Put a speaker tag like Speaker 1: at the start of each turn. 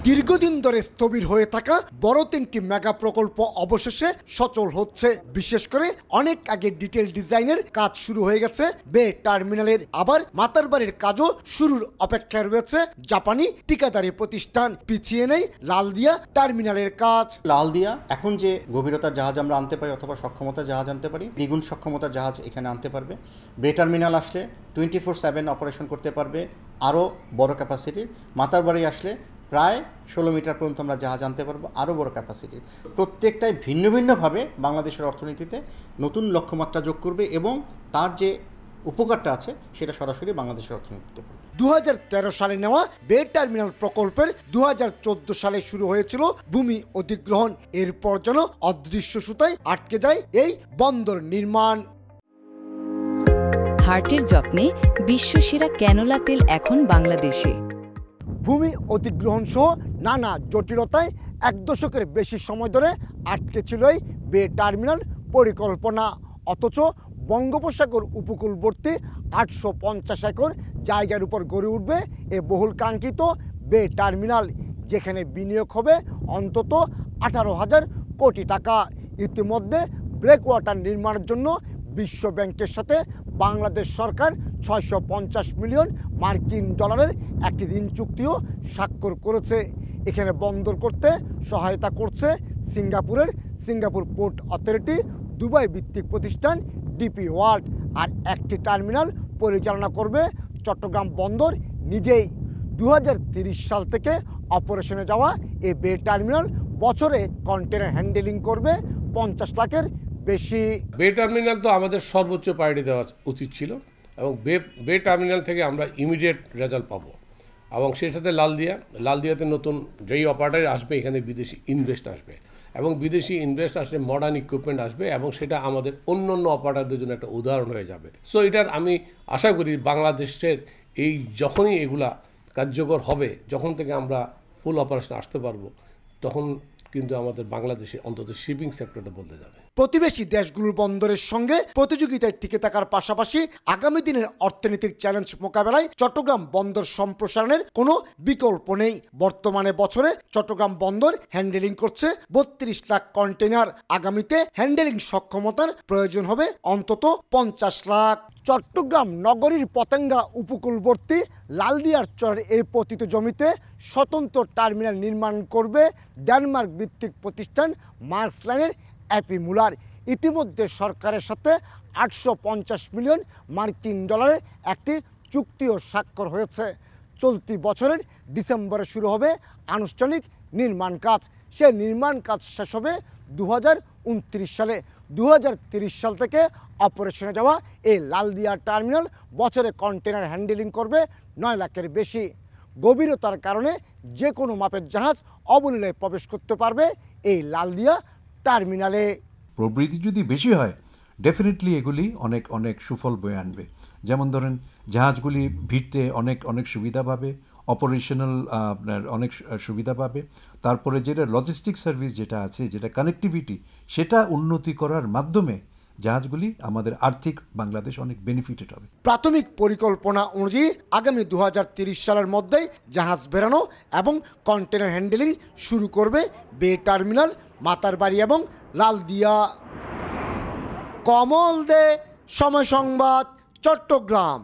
Speaker 1: দীর্ঘদিন ধরে স্থবির হয়ে থাকা বড় তিনটি মেগা প্রকল্প অবশেষে সচল হচ্ছে। বিশেষ করে অনেক আগে ডিটেইল ডিজাইনের কাজ শুরু হয়ে গেছে বে টার্মিনালের, আবার মাতারবাড়ির কাজও শুরুর অপেক্ষায় রয়েছে জাপানি ঠিকাদারি প্রতিষ্ঠান। পিছিয়ে নেই লালদিয়া টার্মিনালের কাজ।
Speaker 2: লালদিয়া এখন যে গভীরতার জাহাজ আমরা আনতে পারি অথবা সক্ষমতার জাহাজ আনতে পারি, দ্বিগুণ সক্ষমতার জাহাজ এখানে আনতে পারবে। বে টার্মিনাল আসলে 24/7 অপারেশন করতে পারবে, আরও বড় ক্যাপাসিটির। মাতারবাড়ি আসলে প্রায় 16 মিটার পর্যন্ত আমরা জাহাজ আনতে পারবো, আরও বড় ক্যাপাসিটির। প্রত্যেকটাই ভিন্ন ভিন্নভাবে বাংলাদেশের অর্থনীতিতে নতুন লক্ষ্যমাত্রা যোগ করবে এবং তার যে উপকারটা আছে সেটা সরাসরি বাংলাদেশের অর্থনীতিতে পড়বে।
Speaker 1: 2013 সালে নেওয়া বে টার্মিনাল প্রকল্পের 2014 সালে শুরু হয়েছিল ভূমি অধিগ্রহণ। এরপর যেন অদৃশ্য সুতায় আটকে যায় এই বন্দর নির্মাণ।
Speaker 3: হার্টের যত্নে বিশ্বসেরা ক্যানোলা তেল এখন বাংলাদেশে।
Speaker 1: ভূমি অধিগ্রহণ সহ নানা জটিলতায় 1 দশকের বেশি সময় ধরে আটকে ছিল এই বে টার্মিনাল পরিকল্পনা। অথচ বঙ্গোপসাগর উপকূলবর্তী 850 একর জায়গার উপর গড়ে উঠবে এ বহুল কাঙ্ক্ষিত বে টার্মিনাল, যেখানে বিনিয়োগ হবে অন্তত 18,000 কোটি টাকা। ইতিমধ্যে ব্রেকওয়াটার নির্মাণের জন্য বিশ্ব ব্যাংকের সাথে বাংলাদেশ সরকার 650 মিলিয়ন মার্কিন ডলারের একটি ঋণ চুক্তিও স্বাক্ষর করেছে। এখানে বন্দর করতে সহায়তা করছে সিঙ্গাপুর পোর্ট অথরিটি, দুবাই ভিত্তিক প্রতিষ্ঠান ডিপি ওয়ার্ল্ড। আর একটি টার্মিনাল পরিচালনা করবে চট্টগ্রাম বন্দর নিজেই। 2030 সাল থেকে অপারেশনে যাওয়া এই বে টার্মিনাল বছরে কন্টেনার হ্যান্ডেলিং করবে 50 লাখের বেশি।
Speaker 4: বে টার্মিনাল তো আমাদের সর্বোচ্চ প্রায়োরিটি দেওয়া উচিত ছিল এবং বে টার্মিনাল থেকে আমরা ইমিডিয়েট রেজাল্ট পাবো। এবং সেটাতে লালদিয়াতে নতুন যেই অপারেটর আসবে এখানে বিদেশি ইনভেস্ট আসবে এবং বিদেশি ইনভেস্ট আসলে মডার্ন ইকুইপমেন্ট আসবে এবং সেটা আমাদের অন্য অপারেটরদের জন্য একটা উদাহরণ হয়ে যাবে। সো এটার আমি আশা করি বাংলাদেশের এই যখনই এগুলা কার্যকর হবে, যখন থেকে আমরা ফুল অপারেশন আসতে পারবো, তখন কিন্তু আমাদের বাংলাদেশে অন্তত শিপিং সেক্টরটা বদলে যাবে।
Speaker 1: প্রতিবেশী দেশগুলোর বন্দরের সঙ্গে প্রতিযোগিতায় টিকে থাকার পাশাপাশি আগামী দিনের অর্থনৈতিক চ্যালেঞ্জ মোকাবেলায় চট্টগ্রাম বন্দর সম্প্রসারণের কোনো বিকল্প নেই। বর্তমানে বছরে চট্টগ্রাম বন্দর হ্যান্ডেলিং করছে 32 লাখ কন্টেনার। আগামীতে হ্যান্ডেলিং সক্ষমতার প্রয়োজন হবে অন্তত 50 লাখ। চট্টগ্রাম নগরীর পতেঙ্গা উপকূলবর্তী লালদিয়ার চরের এই পতিত জমিতে স্বতন্ত্র টার্মিনাল নির্মাণ করবে ডেনমার্ক ভিত্তিক প্রতিষ্ঠান মার্কস লাইনের অ্যাপি মুলার। ইতিমধ্যে সরকারের সাথে 850 মিলিয়ন মার্কিন ডলারের একটি চুক্তিও স্বাক্ষর হয়েছে। চলতি বছরের ডিসেম্বরে শুরু হবে আনুষ্ঠানিক নির্মাণ কাজ। সে নির্মাণ কাজ শেষ হবে 2029 সালে। 2030 সাল থেকে অপারেশনে যাওয়া এই লালদিয়া টার্মিনাল বছরে কন্টেনার হ্যান্ডেলিং করবে 9 লাখের বেশি। গভীরতার কারণে যে কোনো মাপের জাহাজ অবলীলায় প্রবেশ করতে পারবে এই লালদিয়া টার্মিনালে।
Speaker 5: প্রবৃদ্ধি যদি বেশি হয় ডেফিনেটলি এগুলি অনেক অনেক সুফল বয়ে আনবে। যেমন ধরেন জাহাজগুলি ভিড়তে অনেক সুবিধা পাবে, অপারেশনাল আপনার অনেক সুবিধা পাবে। তারপরে যেটা লজিস্টিক সার্ভিস যেটা আছে, যেটা কানেক্টিভিটি, সেটা উন্নতি করার মাধ্যমে জাহাজগুলি আমাদের আর্থিক বাংলাদেশ অনেক বেনিফিটেড হবে।
Speaker 1: প্রাথমিক পরিকল্পনা অনুযায়ী আগামী 2030 সালের মধ্যেই জাহাজ বেরানো এবং কন্টেনার হ্যান্ডেলিং শুরু করবে বে টার্মিনাল, মাতারবাড়ি এবং লালদিয়া। কমল দে, সময় সংবাদ, চট্টগ্রাম।